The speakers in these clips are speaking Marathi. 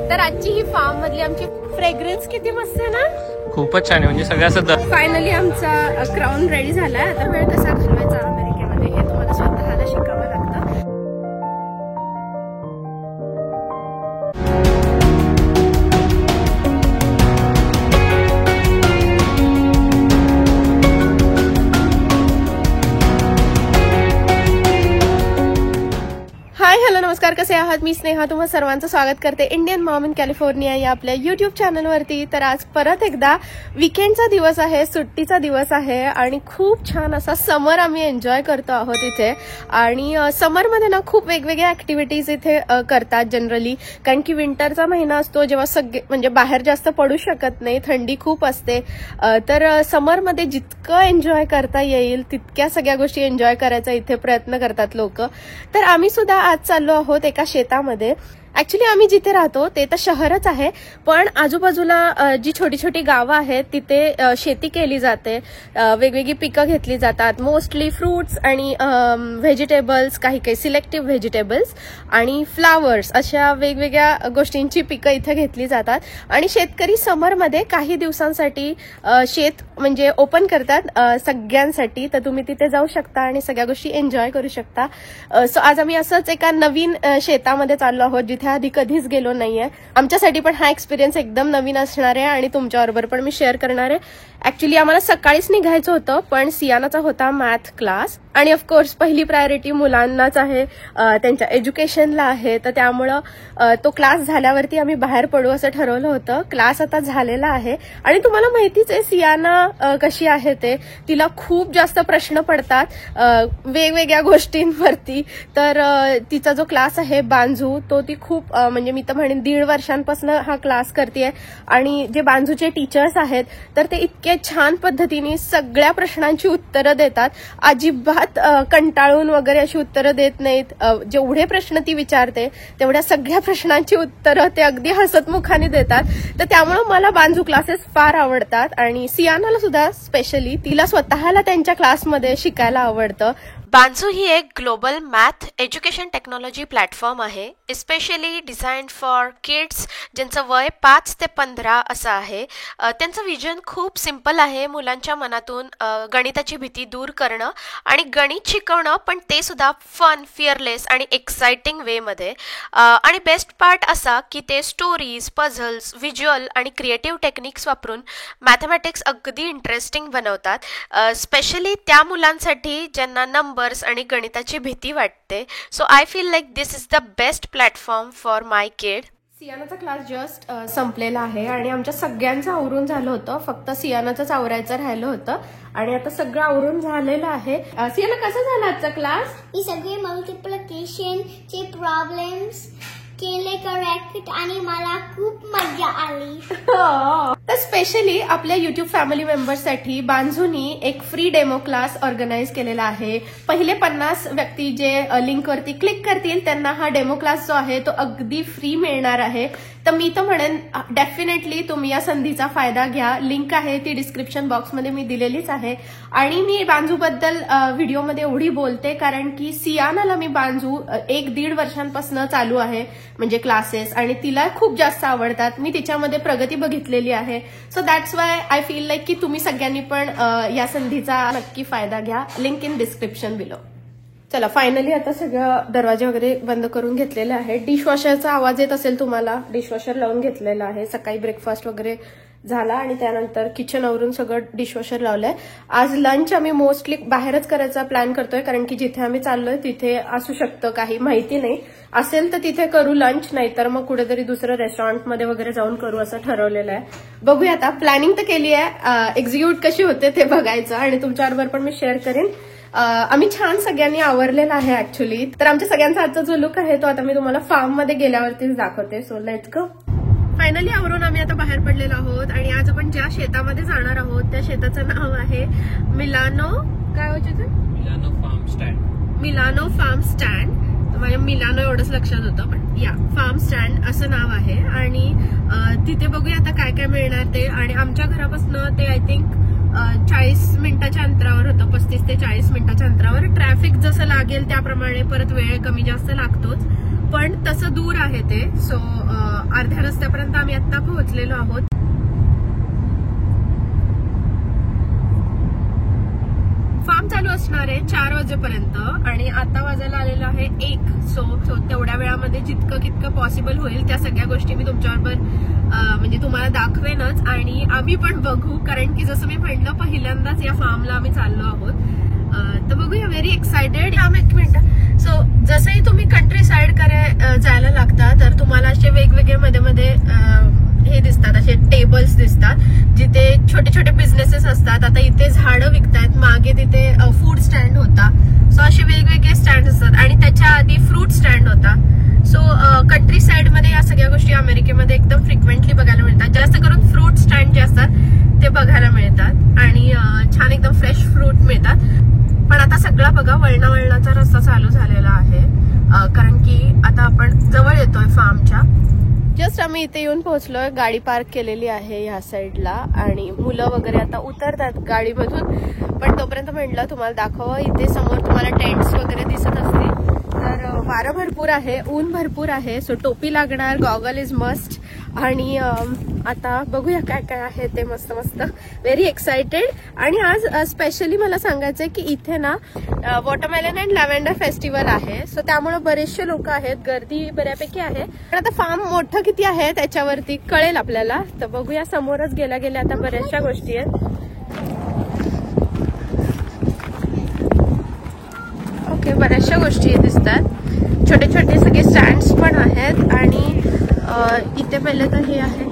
तर आजची ही फार्म मधली आमची फ्रेग्रन्स किती मस्त आहे ना, खूपच छान आहे. म्हणजे सगळं असं फायनली आमचा क्राऊन रेडी झालाय. आता वेळ कसा घालवायचा अमेरिकेमध्ये हे तुम्हाला स्वतःला शिकावं लागतं. हॅलो नमस्कार, कसे आहात? मी स्नेहा तुम्हा सर्वांचं स्वागत करते इंडियन मॉम इन कॅलिफोर्निया या आपल्या युट्यूब चॅनलवरती. तर आज परत एकदा विकेंडचा दिवस आहे, सुट्टीचा दिवस आहे आणि खूप छान असा समर आम्ही एन्जॉय करतो आहोत इथे. आणि समरमध्ये ना खूप वेगवेगळ्या ऍक्टिव्हिटीज इथे करतात जनरली, कारण की विंटरचा महिना असतो जेव्हा सगळे म्हणजे बाहेर जास्त पडू शकत नाही, थंडी खूप असते. तर समरमध्ये जितकं एन्जॉय करता येईल तितक्या सगळ्या गोष्टी एन्जॉय करायचा इथे प्रयत्न करतात लोक. तर आम्ही सुद्धा आज चाललो आहोत एका शेतामध्ये. ऍक्च्युली आम्ही जिथे राहतो ते तर शहरच आहे, पण आजूबाजूला जी छोटी छोटी गावं आहेत तिथे शेती केली जाते. वेगवेगळी पिकं घेतली जातात, मोस्टली फ्रुट्स आणि व्हेजिटेबल्स, काही काही सिलेक्टिव्ह व्हेजिटेबल्स आणि फ्लावर्स, अशा वेगवेगळ्या गोष्टींची पिकं इथे घेतली जातात. आणि शेतकरी समरमध्ये काही दिवसांसाठी शेत म्हणजे ओपन करतात सगळ्यांसाठी. तर तुम्ही तिथे जाऊ शकता आणि सगळ्या गोष्टी एन्जॉय करू शकता. सो आज आम्ही असंच एका नवीन शेतामध्ये चाललो आहोत जिथे आधी कधीच गेलो नाहीये. आमच्यासाठी पण हा एक्सपिरियन्स एकदम नवीन असणार आहे आणि तुमच्याबरोबर पण मी शेअर करणार आहे. ऍक्च्युली आम्हाला सकाळीच निघायचं होतं, पण सियानाचा होता मॅथ क्लास आणि ऑफकोर्स पहिली प्रायोरिटी मुलांनाच आहे, त्यांच्या एज्युकेशनला आहे. तर त्यामुळं तो क्लास झाल्यावरती आम्ही बाहेर पडू असं ठरवलं होतं. क्लास आता झालेला आहे आणि तुम्हाला माहितीच आहे सियाना कशी आहे ते, तिला खूप जास्त प्रश्न पडतात वेगवेगळ्या गोष्टींवरती. तर तिचा जो क्लास आहे बांझू, तो ती खूप म्हणजे मी तर म्हणेन 1.5 वर्षांपासून हा क्लास करते. आणि जे बांझूचे टीचर्स आहेत तर ते इतके छान पद्धतीने सगळ्या प्रश्नांची उत्तरं देतात. अजिबात कंटाळून वगैरे अशी उत्तरं देत नाहीत. जेवढे प्रश्न ती विचारते तेवढ्या सगळ्या प्रश्नांची उत्तरं ते अगदी हसतमुखाने देतात. तर त्यामुळे मला बांझू क्लासेस फार आवडतात आणि सियानाला सुद्धा स्पेशली, तिला स्वतःला त्यांच्या क्लासमध्ये शिकायला आवडतं. बांझू ही एक global math education technology platform आहे, स्पेशली डिझाईन्ड फॉर किड्स ज्यांचं वय 5 ते 15 असं आहे. त्यांचं विजन खूप सिम्पल आहे, मुलांच्या मनातून गणिताची भीती दूर करणं आणि गणित शिकवणं, पण ते सुद्धा फन, फिअरलेस आणि एक्साइटिंग वेमध्ये. आणि बेस्ट पार्ट असा की ते स्टोरीज, पझल्स, व्हिज्युअल आणि क्रिएटिव्ह टेक्निक्स वापरून मॅथमॅटिक्स अगदी इंटरेस्टिंग बनवतात, स्पेशली त्या मुलांसाठी ज्यांना नंबर्स आणि गणिताची भीती वाटते. So I feel like this is the best platform for my kid. सियानाचा क्लास जस्ट संपलेला आहे आणि आमच्या सगळ्यांचं आवरून झालं होतं, फक्त सियानाचंच आवरायचं राहिलं होतं आणि आता सगळं आवरून झालेलं आहे. सियाना, कसा झाला आजचा क्लास? मी सगळे मल्टिप्लिकेशनचे प्रॉब्लेम्स केले करेक्ट आणि मला खूप मजा आली. तर स्पेशली आपल्या युट्यूब फॅमिली मेंबर्ससाठी बांझूनी एक फ्री डेमो क्लास ऑर्गनाईज केलेला आहे. पहिले 50 व्यक्ती जे लिंकवरती क्लिक करतील त्यांना हा डेमो क्लास जो आहे तो अगदी फ्री मिळणार आहे. तर मी तर म्हणेन डेफिनेटली तुम्ही या संधीचा फायदा घ्या. लिंक आहे ती डिस्क्रिप्शन बॉक्समध्ये मी दिलेलीच आहे. आणि मी बांझूबद्दल व्हिडिओमध्ये एवढी बोलते कारण की सियानाला मी बांझू 1-1.5 वर्षांपासून चालू आहे म्हणजे क्लासेस, आणि तिला खूप जास्त आवडतात. मी तिच्यामध्ये प्रगती बघितलेली आहे. So that's why I feel like की तुम्ही सगळ्यांनी पण या संधीचा नक्की फायदा घ्या. Link in description below. चला, फायनली आता सगळं दरवाजे वगैरे बंद करून घेतलेले आहे. डिशवॉशरचा आवाज येत असेल तुम्हाला, डिशवॉशर लावून घेतलेला आहे. सकाळी ब्रेकफास्ट वगैरे झाला आणि त्यानंतर किचन आवरून सगळं डिशवॉशर लावलंय. आज लंच आम्ही मोस्टली बाहेरच करायचा प्लॅन करतोय कारण की जिथे आम्ही चाललोय तिथे असू शकतं, काही माहिती नाही. असेल तर तिथे करू लंच, नाही तर मग कुठेतरी दुसरं रेस्टॉरंटमध्ये वगैरे जाऊन करू असं ठरवलेलं आहे. बघूया, आता प्लॅनिंग तर केली आहे, एक्झिक्यूट कशी होते ते बघायचं आणि तुमच्याबरोबर पण मी शेअर करेन. आम्ही छान सगळ्यांनी आवरलेला आहे ऍक्च्युली. तर आमच्या सगळ्यांचा आजचा जो लुक आहे तो आता मी तुम्हाला फार्म मध्ये गेल्यावरतीच दाखवते. So let's go. फायनली आवरून आम्ही आता बाहेर पडलेलो आहोत आणि आज आपण ज्या शेतामध्ये जाणार आहोत त्या शेताचं नाव आहे मिलानो, काय होतं ते? Milano farm stand. Milano farm stand. माझ्या मिलानो एवढंच लक्षात होतं, पण या फार्म स्टँड असं नाव आहे. आणि तिथे बघूया आता काय काय मिळणार ते. आणि आमच्या घरापासून ते आय थिंक 40 मिनिटाच्या अंतरावर होतं, 35 ते 40 मिनिटाच्या अंतरावर. ट्रॅफिक जसं लागेल त्याप्रमाणे परत वेळ कमी जास्त लागतोच, पण तसं दूर आहे ते. सो अर्ध्या रस्त्यापर्यंत आम्ही आता पोहोचलेलो आहोत. फार्म चालू असणार आहे 4 वाजेपर्यंत आणि आता वाजायला आलेलं आहे 1. सो तेवढ्या वेळामध्ये जितकं कितकं पॉसिबल होईल त्या सगळ्या गोष्टी मी तुमच्याबरोबर म्हणजे तुम्हाला दाखवेनच आणि आम्ही पण बघू, कारण की जसं मी म्हटलं पहिल्यांदाच या फार्मला आम्ही चाललो आहोत. तर बघूया. Very excited. एक मिनिट. सो जसंही तुम्ही कंट्री साइड जायला लागता तर तुम्हाला असे वेगवेगळे मध्ये मध्ये हे दिसतात, असे टेबल्स दिसतात जिथे छोटे छोटे बिझनेसेस असतात. आता इथे झाडं विकतायत, मागे तिथे फूड स्टँड होता. सो असे वेगवेगळे स्टँड असतात आणि त्याच्या आधी फ्रूट स्टँड होता. सो कंट्री साइड मध्ये या सगळ्या गोष्टी अमेरिकेमध्ये एकदम फ्रिक्वेंटली बघायला मिळतात. जास्त करून फ्रूट स्टँड जे असतात ते बघायला मिळतात आणि छान एकदम फ्रेश फ्रूट मिळतात. पण आता सगळा बघा वळणाचा रस्ता चालू झालेला आहे, कारण की आता आपण जवळ येतोय फार्मच्या. जस्ट आम्ही इथे येऊन पोहोचलोय. गाडी पार्क केलेली आहे ह्या साईडला आणि मुलं वगैरे आता उतरतात गाडीमधून. पण तोपर्यंत म्हटलं तुम्हाला दाखवा, इथे समोर तुम्हाला टेंट्स वगैरे दिसत असतील. तर वारं भरपूर आहे, ऊन भरपूर आहे. सो टोपी लागणार, गॉगल इज मस्ट. आणि आता बघूया काय काय आहे ते. मस्त मस्त. Very excited. आणि आज स्पेशली मला सांगायचंय की इथे ना वॉटरमेलन अँड लॅव्हेंडर फेस्टिवल आहे. सो त्यामुळे बरेचसे लोक आहेत, गर्दी बऱ्यापैकी आहे. पण आता फार्म मोठं किती आहे त्याच्यावरती कळेल आपल्याला. तर बघूया. समोरच गेल्या गेल्या आता बऱ्याचशा गोष्टी आहेत. ओके, बऱ्याचशा गोष्टी दिसतात. छोटे छोटे सगळे स्टँड्स पण आहेत आणि इथे पहिले तर हे आहे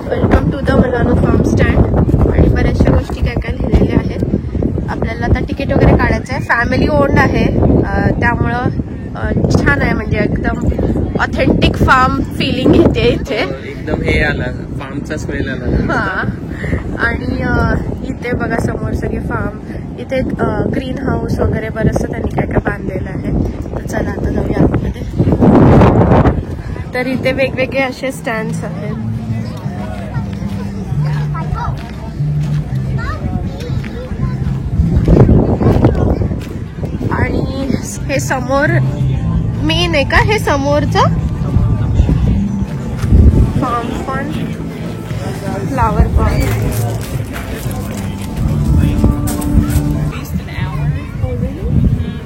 welcome to the Milano farm stand आणि बऱ्याचशा गोष्टी काय काय लिहिलेल्या आहेत. आपल्याला आता तिकीट वगैरे काढायचं आहे. फॅमिली ओन्ड आहे, त्यामुळं छान आहे, म्हणजे एकदम ऑथेंटिक फार्म फिलिंग येते इथे. एकदम हे आलं, फार्मचा स्मेल आला. हा. आणि इथे बघा समोर सगळे फार्म. इथे ग्रीन हाऊस वगैरे बरंचसं त्यांनी काय काय बांधलेलं आहे. तर चला आता जाऊया आतमध्ये. तर इथे वेगवेगळे असे स्टँड्स आहेत. आणि हे समोर मेन आहे का हे समोरचं फार्म पण flower pot.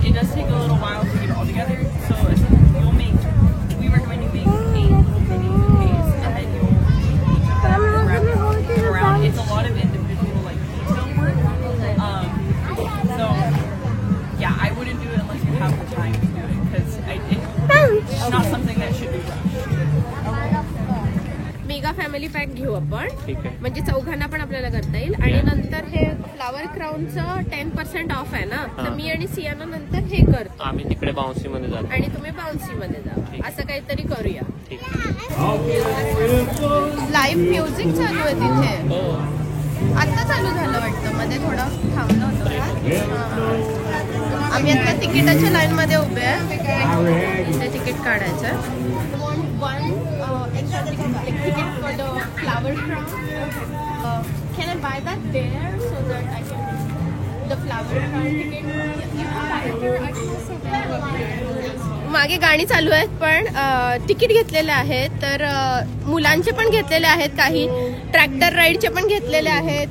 It does take a little while to get all together, so you'll make, we recommend you make 8 little mini bouquets and then you'll wrap them around. It's a lot of individual like detail work. So yeah, I wouldn't do it unless you have the time to do it because it's not something that should be rushed. Mega family pack घेऊ आपण, ठीक आहे. म्हणजे चौघांना पण आपल्याला करता येईल. आणि नंतर हे फ्लावर क्राऊनचं 10% ऑफ आहे ना, तर मी आणि सियाना नंतर हे करतो. आम्ही तिकडे बाउन्सी मध्ये जातो आणि तुम्ही बाउन्सी मध्ये जा, असं काहीतरी करूया. ठीक. लाईव्ह म्युझिक चालू आहे तिथे. हो. आता चालू झालं वाटतं, मध्ये थोडं थांबलं होतं का. आम्ही आता तिकिटाच्या लाईन मध्ये उभे आहे. ते तिकीट काढायचं. Ticket for the flower crown. Can I buy that there so that I can the flower crown ticket? You can buy it there. I can also buy. मागे गाणी चालू आहेत पण तिकीट घेतलेले आहेत. तर मुलांचे पण घेतलेले आहेत, काही ट्रॅक्टर राईडचे पण घेतलेले आहेत,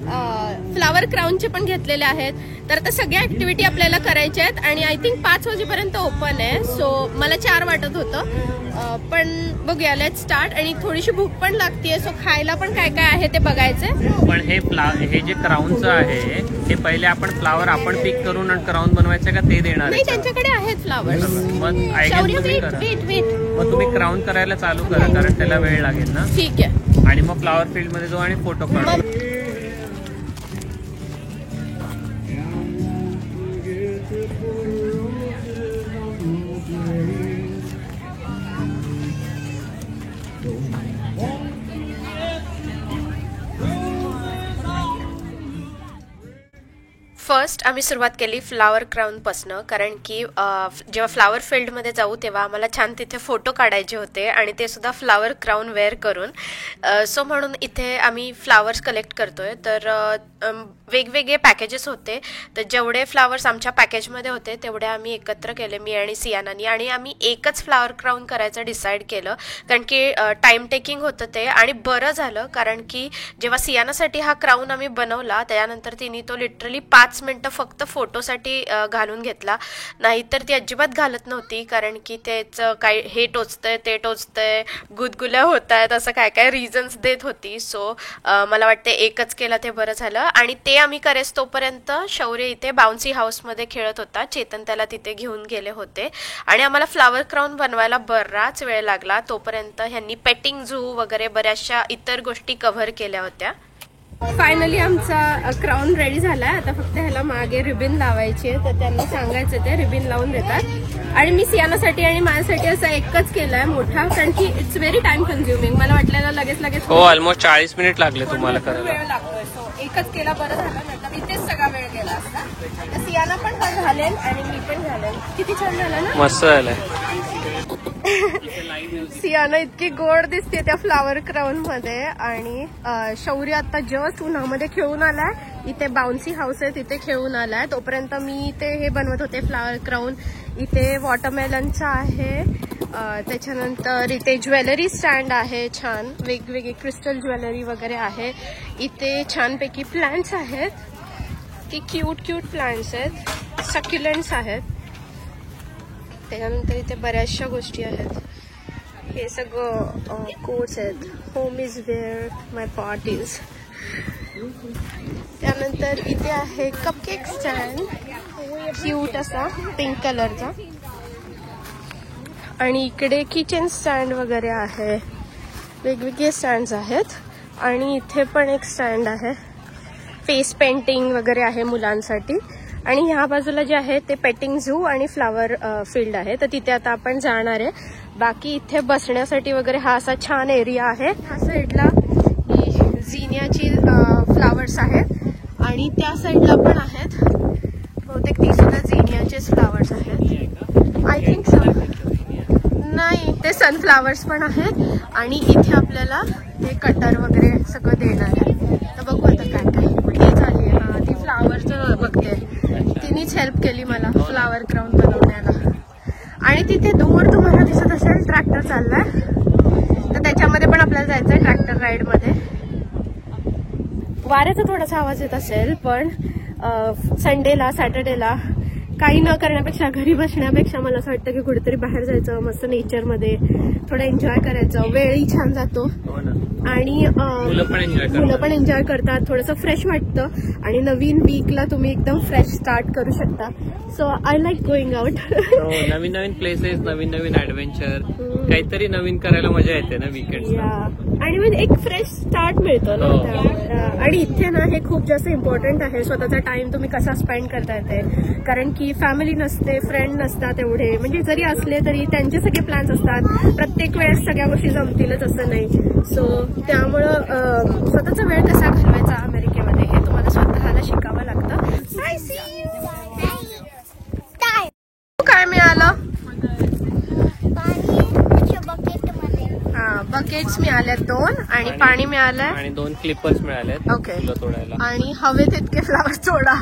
फ्लावर क्राऊनचे पण घेतलेले आहेत. तर आता सगळ्या ऍक्टिव्हिटी आपल्याला करायच्या आहेत आणि आय थिंक 5 वाजेपर्यंत ओपन आहे. सो मला 4 वाटत होतं, पण बघूया. Let's start. आणि थोडीशी भूक पण लागतेय, सो खायला पण काय काय आहे ते बघायचंय. पण हे जे क्राऊनचं आहे हे पहिले आपण फ्लावर आपण पिक करून क्राऊन बनवायचं का ते देणार नाही, आहे? त्यांच्याकडे आहेत फ्लावर्स. मग मग तुम्ही क्राऊन करायला चालू करा, कारण त्याला वेळ लागेल ना. ठीक आहे. आणि मग फ्लावर फील्ड मध्ये जाऊ आणि फोटो काढू. फर्स्ट आम्ही सुरुवात केली फ्लावर क्राऊनपासनं, कारण की जेव्हा फ्लावर फील्डमध्ये जाऊ तेव्हा आम्हाला छान तिथे फोटो काढायचे होते आणि ते सुद्धा फ्लावर क्राऊन वेअर करून. सो म्हणून इथे आम्ही फ्लावर्स कलेक्ट करतोय. तर वेगवेगळे पॅकेजेस होते, तर जेवढे फ्लावर्स आमच्या पॅकेजमध्ये होते तेवढे आम्ही एकत्र केले, मी आणि सियानानी, आणि आम्ही एकच फ्लावर क्राऊन करायचं डिसाईड केलं, कारण की टाईम टेकिंग होतं ते. आणि बरं झालं, कारण की जेव्हा सियानासाठी हा क्राऊन आम्ही बनवला त्यानंतर तिने तो लिटरली 5 मिनटं फक्त फोटोसाठी घालून घेतला, नाहीतर ती अजिबात घालत नव्हती, कारण की त्याचं काय हे टोचतंय ते टोचतंय, गुदगुल्या होत आहेत, असं काय काय रिझन्स देत होती. सो मला वाटते एकच केलं ते बरं झालं. आणि ते आम्ही करेस तोपर्यंत शौर्य इथे बाउन्सी हाऊसमध्ये खेळत होता, चेतन त्याला तिथे घेऊन गेले होते आणि आम्हाला फ्लावर क्राऊन बनवायला बराच वेळ लागला. तोपर्यंत ह्यांनी पेटिंग झू वगैरे बऱ्याचशा इतर गोष्टी कव्हर केल्या होत्या. फायनली आमचा क्राऊन रेडी झालाय. आता फक्त ह्याला मागे रिबिन लावायची आहे, तर त्यांना सांगायचं ते रिबिन लावून देतात. आणि मी सियानासाठी आणि माझ्यासाठी असं एकच केलाय मोठा, कारण की इट्स व्हेरी टाइम कन्झ्युमिंग. मला वाटलेलं लगेच हो, ऑलमोस्ट 40 मिनिट लागले तुम्हाला करायला. वेळ लागतोय, सो एकच केला बरं झालं, नाहीतर इथेच सगळा वेळ गेला असता. तर सियाना पण हा घालेल आणि मी पण घालेल. किती छान झालं ना, मस्त झालंय. सियाना इतकी गोड दिसते त्या फ्लावर क्राऊन मध्ये. आणि शौर्य आता जस्ट उन्हामध्ये खेळून आलाय, इथे बाउन्सी हाऊस आहे तिथे खेळून आलाय. तोपर्यंत मी इथे हे बनवत होते फ्लावर क्राऊन. इथे वॉटरमेलनचा आहे, त्याच्यानंतर इथे ज्वेलरी स्टँड आहे, छान वेगवेगळी क्रिस्टल ज्वेलरी वगैरे आहे. इथे छानपैकी प्लांट्स आहेत, की क्यूट प्लांट्स आहेत, सक्युलेंट्स आहेत. त्याच्यानंतर इथे बऱ्याचशा गोष्टी आहेत. हे सगळं कोट्स आहेत, home is where my parties. त्यानंतर इथे आहे कपकेक स्टँड, क्यूट असा पिंक कलरचा. आणि इकडे किचन स्टँड वगैरे आहे, वेगवेगळे स्टँड्स आहेत. आणि इथे पण एक स्टँड आहे, फेस पेंटिंग वगैरे आहे मुलांसाठी. आणि ह्या बाजूला जे आहे ते पेटिंग झू आणि फ्लावर फील्ड आहे, तर तिथे आता आपण जाणार आहे. बाकी इथे बसण्यासाठी वगैरे हा असा छान एरिया आहे. ह्या साईडला ही झिनियाची फ्लावर्स आहेत आणि त्या साईडला पण आहेत, बहुतेक ती सुद्धा झिनियाचेच फ्लावर्स आहेत. आय थिंक सो, नाही ते सनफ्लावर्स पण आहेत. आणि इथे आपल्याला हे कटर वगैरे सगळं देणार आहे. तर बघू आता काय काय कुठे झाली आहे. हा, ती फ्लावरचं बघते, तिनेच हेल्प केली मला फ्लावर क्राऊन बनवण्याला. आणि तिथे दूर तुम्हाला दिसत असेल ट्रॅक्टर चाललाय, तर त्याच्यामध्ये पण आपल्याला जायचंय ट्रॅक्टर राईड मध्ये. वाऱ्याचा थोडासा आवाज येत असेल, पण संडेला सॅटर्डेला काही न करण्यापेक्षा, घरी बसण्यापेक्षा मला असं वाटतं की कुठेतरी बाहेर जायचं, मस्त नेचरमध्ये थोडं एन्जॉय करायचं, वेळही छान जातो आणि मुलं पण एन्जॉय करतात, थोडंसं फ्रेश वाटतं आणि नवीन वीकला तुम्ही एकदम फ्रेश स्टार्ट करू शकता. So I like going out. Naveen Naveen places, Naveen Naveen adventure, काहीतरी नवीन करायला मजा येते ना वीकेंड. आणि म्हणजे एक फ्रेश स्टार्ट मिळतो ना. आणि इथे ना हे खूप जास्त इम्पॉर्टंट आहे, स्वतःचा टाइम तुम्ही कसा स्पेंड करता येते, कारण की फॅमिली नसते, फ्रेंड नसतात एवढे, म्हणजे जरी असले तरी त्यांचे सगळे प्लॅन्स असतात, प्रत्येक वेळेस सगळ्या गोष्टी जमतीलच असं नाही. सो त्यामुळं स्वतःचा वेळ कसा घालवायचा अमेरिकेमध्ये हे तुम्हाला स्वतःला शिकावं लागतं. काय मिळालं? बकेट्स मिळाल्यात 2 आणि पाणी मिळालंय आणि 2 क्लिपर्स मिळालेत. ओके. तोडायला. आणि हवेत इतके फ्लावर तोडा.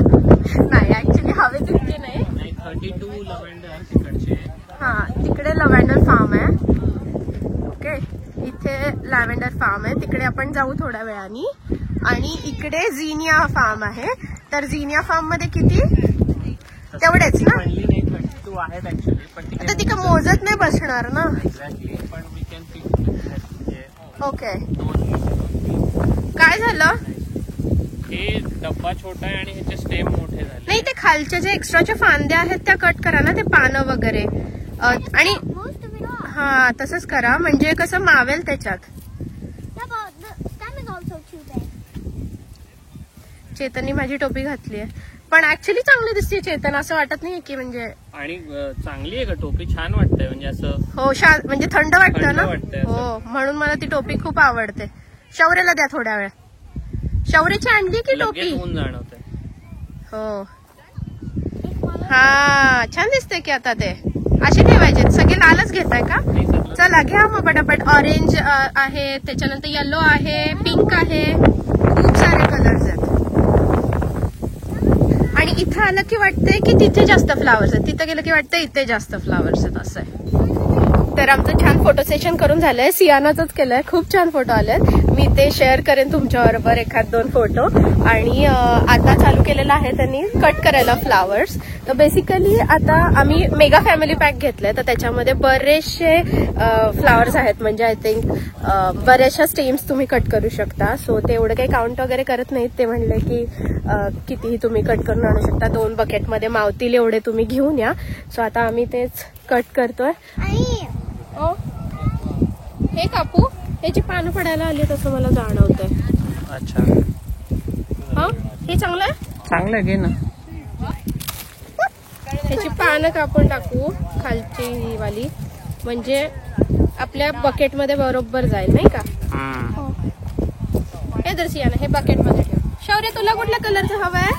नाही, ऍक्च्युली हवेत इतके नाही. 32 लव्हेंडर तिकडचे. हा, तिकडे लव्हेंडर फार्म आहे. ओके, इथे लॅव्हेंडर फार्म आहे, तिकडे आपण जाऊ थोड्या वेळानी. आणि इकडे झिनिया फार्म आहे. तर झिनिया फार्म मध्ये किती? तेवढेच ना. आता तिकडे मोजत नाही बसणार ना. ओके, काय झालं? हे डब्बा छोटा आहे आणि ह्याचे स्टेम मोठे झाले. नाही, ते खालच्या जे एक्स्ट्राच्या फांद्या आहेत त्या कट करा ना, ते पानं वगैरे. आणि हा, तसंच करा, म्हणजे कसं मावेल त्याच्यात. चेतननी माझी टोपी घातली आहे, पण ऍक्च्युली चांगली दिसते चेतन, असं वाटत नाही की म्हणजे. आणि चांगली आहे का टोपी? छान वाटतंय म्हणजे असं. हो, म्हणजे थंड वाटतं ना. हो, म्हणून मला ती टोपी खूप आवडते. शौर्यला द्या थोड्या वेळ. शौर्यची आणली की टोपी? ऊन जाणवतंय. हो, हा छान दिसते की आता ते असे ठेवायचे सगळे लालच घेताय का? चला घ्या मग पटापट. ऑरेंज आहे, त्याच्यानंतर येलो आहे, पिंक आहे, खूप सारे कलर्स आहेत. आणि इथं आलं की वाटतंय की तिथे जास्त फ्लावर्स आहेत, तिथे गेलं की वाटतं इथे जास्त फ्लावर्स आहेत असं आहे. तर आमचं छान फोटो सेशन करून झालंय, सियानाचंच केलंय, खूप छान फोटो आलेत. मी ते शेअर करेन तुमच्याबरोबर 1-2 फोटो. आणि आता चालू केलेलं आहे त्यांनी कट करायला फ्लावर्स. तर बेसिकली आता आम्ही मेगा फॅमिली पॅक घेतलंय, तर त्याच्यामध्ये बरेचसे फ्लावर्स आहेत. म्हणजे आय थिंक बऱ्याचशा स्टेम्स तुम्ही कट करू शकता. सो ते एवढं काही काउंट वगैरे करत नाहीत. ते म्हणले की कितीही तुम्ही कट करून आणू शकता, 2 बकेटमध्ये मावतील एवढे तुम्ही घेऊन या. सो आता आम्ही तेच कट करतोय. ओ हे कापू, त्याची पानं पडायला आली तसं मला जाणवतंय. अच्छा हा हे चांगलं आहे, चांगलं आहे, घे ना. त्याची पानं कापून टाकू खालची ही वाली, म्हणजे आपल्या बकेटमध्ये बरोबर जाईल नाही का? हे दर्शियाना हे बकेटमध्ये ठेव. शौर्य तुला कुठल्या कलरचं हवंय?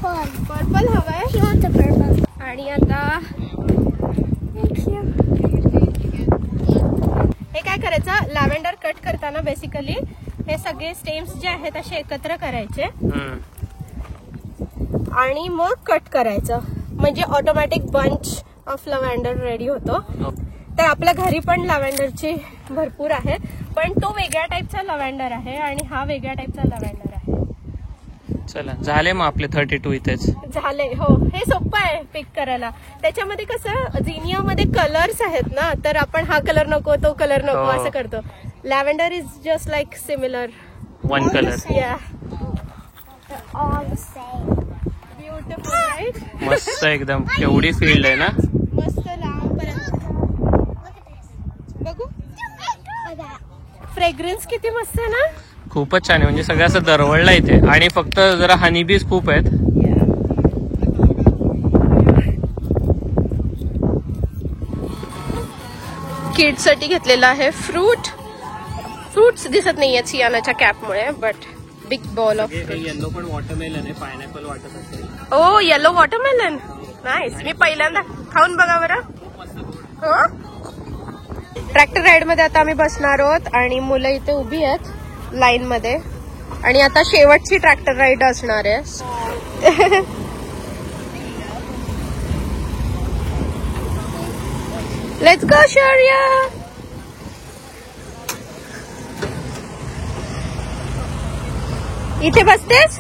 पर्पल हवंय. आणि आता हे काय करायचं, लॅव्हेंडर कट करताना बेसिकली हे सगळे स्टेम्स जे आहेत असे एकत्र करायचे आणि मग कट करायचं, म्हणजे automatic bunch of lavender ready होतो. तर आपल्या घरी पण लॅव्हेंडरची भरपूर आहेत, पण तो वेगळ्या टाईपचा लॅव्हेंडर आहे आणि हा वेगळ्या टाईपचा लॅव्हेंडर आहे. चला झाले मग आपले 32 इथेच झाले. हो हे सोपं आहे पिक करायला. त्याच्यामध्ये कसं झिनियामध्ये कलर्स आहेत ना, तर आपण हा कलर नको तो कलर नको असं करतो. Lavender is just like similar one colour. Yeah All the same. Beautiful right. मस्त एकदम. केवढी फील्ड आहे ना. मस्त लांबपर्यंत बघू. फ्रेग्रन्स किती मस्त आहे ना. खूपच छान आहे, म्हणजे सगळं असं दरवळलं इथे. आणि फक्त जरा हनीबीज खूप आहेत. किड्स साठी घेतलेला आहे फ्रुट्स दिसत नाहीये सियानाच्या कॅपमुळे, but big ball of yellow पण वॉटरमेलन आहे, पायनॅपल वाटत असेल. Oh yellow watermelon nice. मी पहिल्यांदा खाऊन बघा बरं. ट्रॅक्टर राईड मध्ये आता आम्ही बसणार आहोत आणि मुलं इथे उभी आहेत लाईन मध्ये. आणि आता शेवटची ट्रॅक्टर राईड असणार आहे. लेट्स गो शौर्य. इथे बसतेस,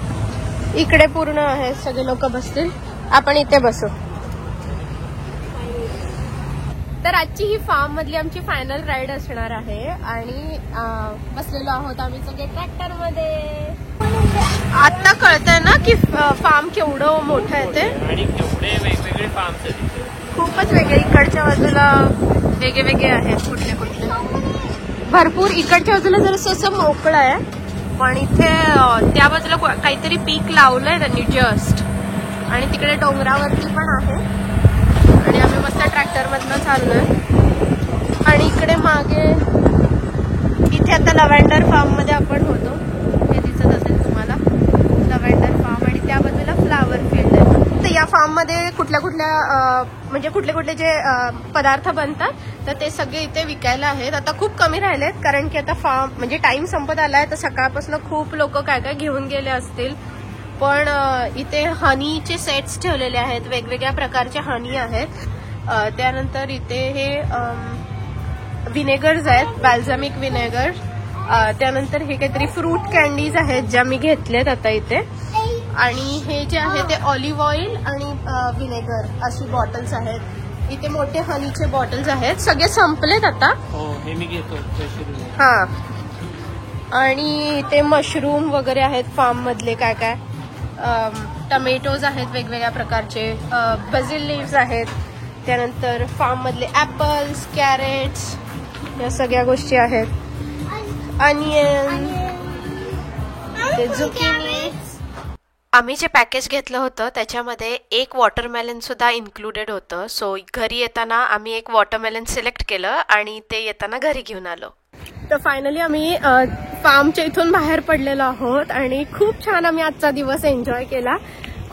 इकडे पूर्ण आहे, सगळे लोक बसतील, आपण इथे बसू. तर आजची ही फार्म मधली आमची फायनल राईड असणार आहे आणि बसलेलो आहोत आम्ही सगळे ट्रॅक्टर मध्ये. आता कळतंय ना की फार्म केवढं मोठं आहे ते, आणि केवढे वेगवेगळे फार्म्स आहेत. खूपच वेगळे. इकडच्या बाजूला वेगळे आहेत, कुठले भरपूर. इकडच्या बाजूला जरासं असं मोकळं आहे, पण इथे त्या बाजूला काहीतरी पीक लावलंय त्यांनी जस्ट. आणि तिकडे डोंगरावरती पण आहे. आणि आम्ही मस्त ट्रॅक्टर मधनं चाललोय. आणि इकडे मागे इथे आता लव्हेंडर फार्म मध्ये आपण होतो, हे दिसत असेल तुम्हाला लव्हेंडर फार्म. आणि त्या बाजूला फ्लावर फील्ड आहे. तर या फार्म मध्ये कुठल्या म्हणजे कुठले जे पदार्थ बनतात तर ते सगळे इथे विकायला आहेत. आता खूप कमी राहिलेत, कारण की आता फार्म म्हणजे टाइम संपत आलाय. तर सकाळपासून खूप लोक काय काय घेऊन गेले असतील. पण इथे हनीचे सेट्स ठेवलेले आहेत, वेगवेगळ्या प्रकारचे हनी आहेत. त्यानंतर इथे हे विनेगर्स आहेत, बॅल्झामिक विनेगर. त्यानंतर हे काहीतरी फ्रूट कॅन्डीज आहेत ज्या मी घेतल्यात आता इथे. आणि हे जे आहे ते ऑलिव्ह ऑइल आणि विनेगर अशी बॉटल्स आहेत. इथे मोठे हनीचे बॉटल्स आहेत, सगळे संपलेत आता. हे मी घेतो. हा. आणि इथे मशरूम वगैरे आहेत फार्म मधले काय काय. टमेटोज आहेत वेगवेगळ्या प्रकारचे, बझिल लिव्स आहेत. त्यानंतर फार्म मधले ऍपल्स, कॅरेट्स, या सगळ्या गोष्टी आहेत. Onion, zucchini. आम्ही जे पॅकेज घेतलं होतं त्याच्यामध्ये एक वॉटरमेलन सुद्धा इन्क्लुडेड होतं. सो घरी येताना आम्ही एक वॉटरमेलन सिलेक्ट केलं आणि ते येताना घरी घेऊन आलो. तर फायनली आम्ही फार्मच्या इथून बाहेर पडलेलो आहोत आणि खूप छान आम्ही आजचा दिवस एन्जॉय केला.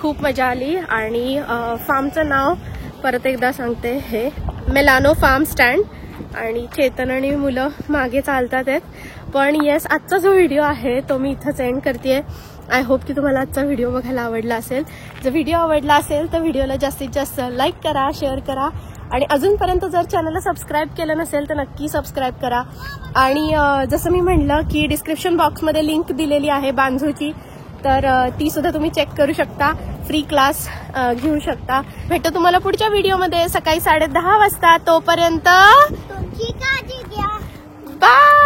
खूप मजा आली. आणि फार्मचं नाव परत एकदा सांगते, हे मेलानो फार्म स्टँड. आणि चेतन आणि मुलं मागे चालतात आहेत. पण येस, आजचा जो व्हिडिओ आहे तो मी इथंच एंड करते. आय होप की तुम्हाला आजचा व्हिडिओ बघायला आवडला असेल. जर व्हिडिओ आवडला असेल तर व्हिडिओला जास्तीत जास्त लाईक करा, शेअर करा. आणि अजूनपर्यंत जर चॅनलला सबस्क्राईब केलं नसेल तर नक्की सबस्क्राईब करा. आणि जसं मी म्हणलं की डिस्क्रिप्शन बॉक्समध्ये लिंक दिलेली आहे बांझूची, तर ती सुद्धा तुम्ही चेक करू शकता. फ्री क्लास घेऊ शकता. भेटतो तुम्हाला पुढच्या व्हिडिओमध्ये सकाळी 10:30 वाजता. तोपर्यंत तुमची काळजी घ्या. बाय.